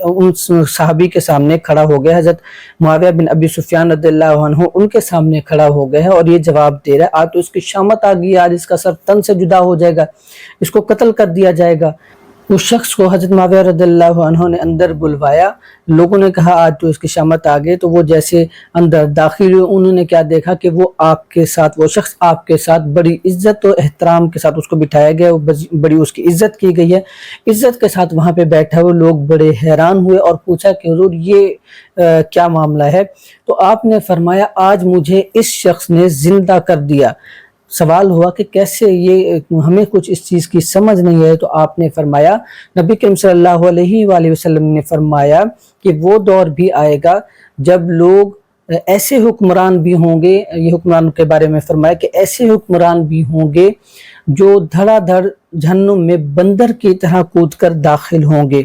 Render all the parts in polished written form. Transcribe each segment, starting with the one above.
ان صحابی کے سامنے کھڑا ہو گیا، حضرت معاویہ بن ابی سفیان رضی اللہ عنہ ان کے سامنے کھڑا ہو گیا ہے اور یہ جواب دے رہا ہے، آج تو اس کی شامت آ گئی، آج اس کا سر تن سے جدا ہو جائے گا، اس کو قتل کر دیا جائے گا۔ اس شخص کو حضرت معاویہ رضی اللہ عنہ نے اندر بلوایا، لوگوں نے کہا آج تو اس کی شامت آ گئی، تو وہ جیسے اندر داخل ہوئے انہوں نے کیا دیکھا کہ وہ آپ کے ساتھ، وہ شخص آپ کے ساتھ بڑی عزت و احترام کے ساتھ اس کو بٹھایا گیا، بڑی اس کی عزت کی گئی ہے، عزت کے ساتھ وہاں پہ بیٹھا ہوئے لوگ بڑے حیران ہوئے اور پوچھا کہ حضور یہ کیا معاملہ ہے؟ تو آپ نے فرمایا آج مجھے اس شخص نے زندہ کر دیا۔ سوال ہوا کہ کیسے، یہ ہمیں کچھ اس چیز کی سمجھ نہیں ہے، تو آپ نے فرمایا، نبی کریم صلی اللہ علیہ وآلہ وسلم نے فرمایا کہ وہ دور بھی آئے گا جب لوگ ایسے حکمران بھی ہوں گے، یہ حکمران کے بارے میں فرمایا کہ ایسے حکمران بھی ہوں گے جو دھڑا دھڑ جہنم میں بندر کی طرح کود کر داخل ہوں گے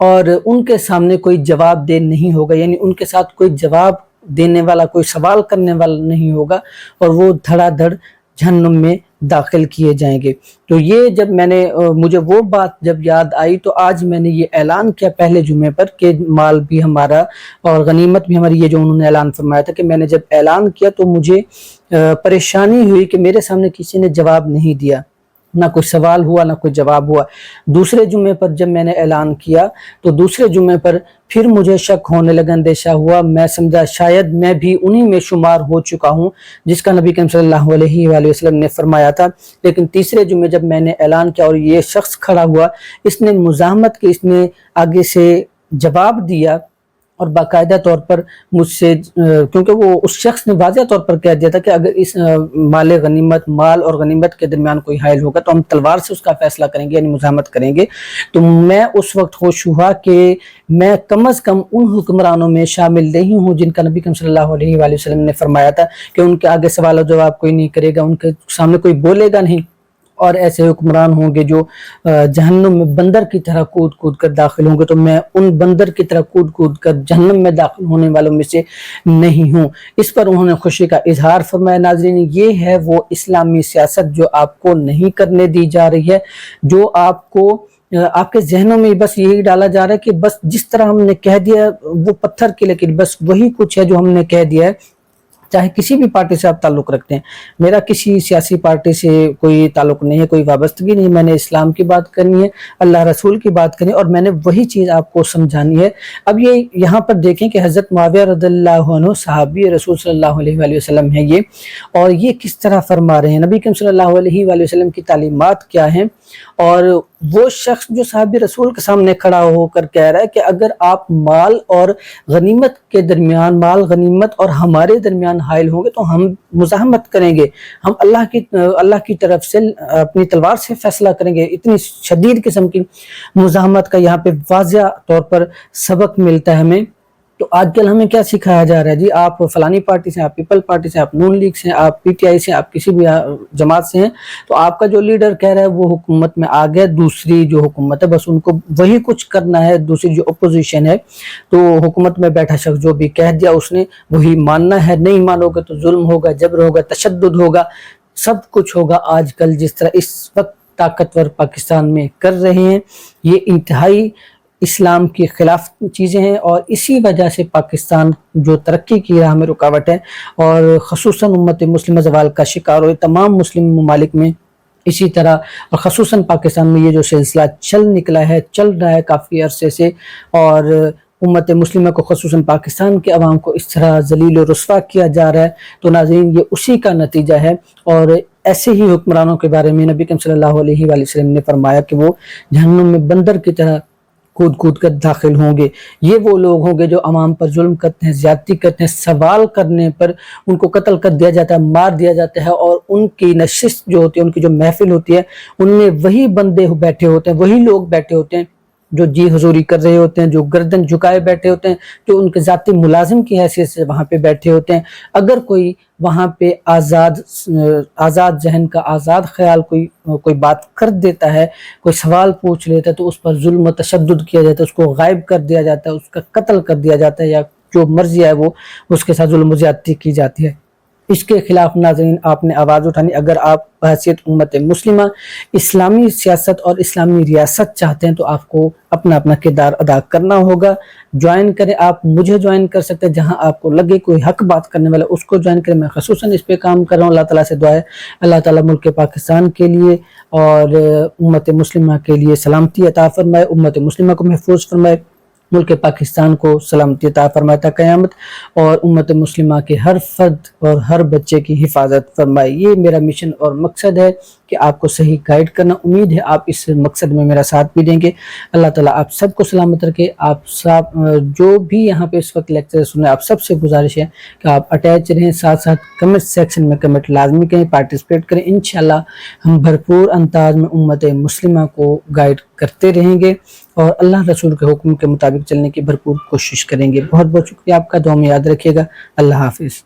اور ان کے سامنے کوئی جواب دہ نہیں ہوگا، یعنی ان کے ساتھ کوئی جواب دینے والا، کوئی سوال کرنے والا نہیں ہوگا اور وہ دھڑا دھڑ جہنم میں داخل کیے جائیں گے۔ تو یہ جب میں نے، مجھے وہ بات جب یاد آئی تو آج میں نے یہ اعلان کیا پہلے جمعے پر کہ مال بھی ہمارا اور غنیمت بھی ہماری، یہ جو انہوں نے اعلان فرمایا تھا، کہ میں نے جب اعلان کیا تو مجھے پریشانی ہوئی کہ میرے سامنے کسی نے جواب نہیں دیا، نہ کوئی سوال ہوا نہ کوئی جواب ہوا۔ دوسرے جمعے پر جب میں نے اعلان کیا تو دوسرے جمعے پر پھر مجھے شک ہونے لگا، اندیشہ ہوا، میں سمجھا شاید میں بھی انہی میں شمار ہو چکا ہوں جس کا نبی کریم صلی اللہ علیہ وآلہ وسلم نے فرمایا تھا۔ لیکن تیسرے جمعے جب میں نے اعلان کیا اور یہ شخص کھڑا ہوا، اس نے مزاحمت کی، اس نے آگے سے جواب دیا اور باقاعدہ طور پر مجھ سے، کیونکہ وہ اس شخص نے واضح طور پر کہہ دیا تھا کہ اگر اس مال اور غنیمت کے درمیان کوئی حائل ہوگا تو ہم تلوار سے اس کا فیصلہ کریں گے، یعنی مزاحمت کریں گے۔ تو میں اس وقت ہوش ہوا کہ میں کم از کم ان حکمرانوں میں شامل نہیں ہوں جن کا نبی کریم صلی اللہ علیہ وآلہ وسلم نے فرمایا تھا کہ ان کے آگے سوال و جواب کوئی نہیں کرے گا، ان کے سامنے کوئی بولے گا نہیں، اور ایسے حکمران ہوں گے جو جہنم میں بندر کی طرح کود کود کر داخل ہوں گے، تو میں ان بندر کی طرح کود کود کر جہنم میں داخل ہونے والوں میں سے نہیں ہوں۔ اس پر انہوں نے خوشی کا اظہار فرمایا۔ ناظرین، یہ ہے وہ اسلامی سیاست جو آپ کو نہیں کرنے دی جا رہی ہے، جو آپ کو، آپ کے ذہنوں میں بس یہی ڈالا جا رہا ہے کہ بس جس طرح ہم نے کہہ دیا وہ پتھر کے، لیکن بس وہی کچھ ہے جو ہم نے کہہ دیا ہے۔ چاہے کسی بھی پارٹی سے آپ تعلق رکھتے ہیں، میرا کسی سیاسی پارٹی سے کوئی تعلق نہیں ہے، کوئی وابستگی نہیں، میں نے اسلام کی بات کرنی ہے، اللہ رسول کی بات کرنی ہے، اور میں نے وہی چیز آپ کو سمجھانی ہے۔ اب یہ یہاں پر دیکھیں کہ حضرت معاویہ رضی اللہ عنہ صحابی رسول صلی اللہ علیہ وآلہ وسلم ہے یہ، اور یہ کس طرح فرما رہے ہیں، نبی کریم صلی اللہ علیہ وآلہ وسلم کی تعلیمات کیا ہیں، اور وہ شخص جو صحابی رسول کے سامنے کھڑا ہو کر کہہ رہا ہے کہ اگر آپ مال اور غنیمت کے درمیان، مال غنیمت اور ہمارے درمیان حائل ہوں گے تو ہم مزاحمت کریں گے، ہم اللہ کی طرف سے اپنی تلوار سے فیصلہ کریں گے۔ اتنی شدید قسم کی مزاحمت کا یہاں پہ واضح طور پر سبق ملتا ہے ہمیں۔ تو آج کل ہمیں کیا سکھایا جا رہا ہے؟ جی آپ فلانی پارٹی سے، آپ پیپل پارٹی سے، آپ نون لیگ سے، آپ پی ٹی آئی سے، آپ کسی بھی جماعت سے ہیں، تو آپ کا جو لیڈر کہہ رہا ہے وہ حکومت میں آ گیا، دوسری جو حکومت ہے بس ان کو وہی کچھ کرنا ہے، دوسری جو اپوزیشن ہے تو حکومت میں بیٹھا شخص جو بھی کہہ دیا اس نے وہی ماننا ہے، نہیں مانو گے تو ظلم ہوگا، جبر ہوگا، تشدد ہوگا، سب کچھ ہوگا۔ آج کل جس طرح اس وقت طاقتور پاکستان میں کر رہے ہیں، یہ انتہائی اسلام کے خلاف چیزیں ہیں، اور اسی وجہ سے پاکستان جو ترقی کی راہ میں رکاوٹ ہے، اور خصوصاً امت مسلمہ زوال کا شکار ہوئے تمام مسلم ممالک میں اسی طرح، اور خصوصاً پاکستان میں یہ جو سلسلہ چل نکلا ہے، چل رہا ہے کافی عرصے سے، اور امت مسلمہ کو، خصوصاً پاکستان کے عوام کو اس طرح ذلیل و رسوا کیا جا رہا ہے، تو ناظرین یہ اسی کا نتیجہ ہے۔ اور ایسے ہی حکمرانوں کے بارے میں نبی کریم صلی اللہ علیہ وآلہ وسلم نے فرمایا کہ وہ جہنم میں بندر کی طرح کود کود کر داخل ہوں گے۔ یہ وہ لوگ ہوں گے جو عوام پر ظلم کرتے ہیں، زیادتی کرتے ہیں، سوال کرنے پر ان کو قتل کر دیا جاتا ہے، مار دیا جاتا ہے، اور ان کی نشست جو ہوتی ہے، ان کی جو محفل ہوتی ہے، ان میں وہی بندے بیٹھے ہوتے ہیں، وہی لوگ بیٹھے ہوتے ہیں جو جی حضوری کر رہے ہوتے ہیں، جو گردن جھکائے بیٹھے ہوتے ہیں، جو ان کے ذاتی ملازم کی حیثیت سے وہاں پہ بیٹھے ہوتے ہیں۔ اگر کوئی وہاں پہ آزاد ذہن کا، آزاد خیال کوئی بات کر دیتا ہے، کوئی سوال پوچھ لیتا ہے، تو اس پر ظلم و تشدد کیا جاتا ہے، اس کو غائب کر دیا جاتا ہے، اس کا قتل کر دیا جاتا ہے، یا جو مرضی ہے وہ اس کے ساتھ ظلم و زیادتی کی جاتی ہے۔ اس کے خلاف ناظرین آپ نے آواز اٹھانی۔ اگر آپ بحیثیت امت مسلمہ اسلامی سیاست اور اسلامی ریاست چاہتے ہیں تو آپ کو اپنا اپنا کردار ادا کرنا ہوگا۔ جوائن کریں، آپ مجھے جوائن کر سکتے ہیں، جہاں آپ کو لگے کوئی حق بات کرنے والا اس کو جوائن کریں۔ میں خصوصاً اس پہ کام کر رہا ہوں۔ اللہ تعالیٰ سے دعا ہے اللہ تعالیٰ ملک پاکستان کے لیے اور امت مسلمہ کے لیے سلامتی عطا فرمائے، امت مسلمہ کو محفوظ فرمائے، ملک پاکستان کو سلامتی عطا فرمائے تا قیامت، اور امت مسلمہ کے ہر فرد اور ہر بچے کی حفاظت فرمائے۔ یہ میرا مشن اور مقصد ہے کہ آپ کو صحیح گائیڈ کرنا۔ امید ہے آپ اس مقصد میں میرا ساتھ بھی دیں گے۔ اللہ تعالیٰ آپ سب کو سلامت رکھے۔ آپ سب جو بھی یہاں پہ اس وقت لیکچر سن رہے ہیں، آپ سب سے گزارش ہے کہ آپ اٹیچ رہیں، ساتھ ساتھ کمنٹ سیکشن میں کمنٹ لازمی کریں، پارٹیسپیٹ کریں۔ انشاءاللہ ہم بھرپور انداز میں امت مسلمہ کو گائیڈ کرتے رہیں گے اور اللہ رسول کے حکم کے مطابق چلنے کی بھرپور کوشش کریں گے۔ بہت بہت شکریہ آپ کا، دعا میں یاد رکھیے گا۔ اللہ حافظ۔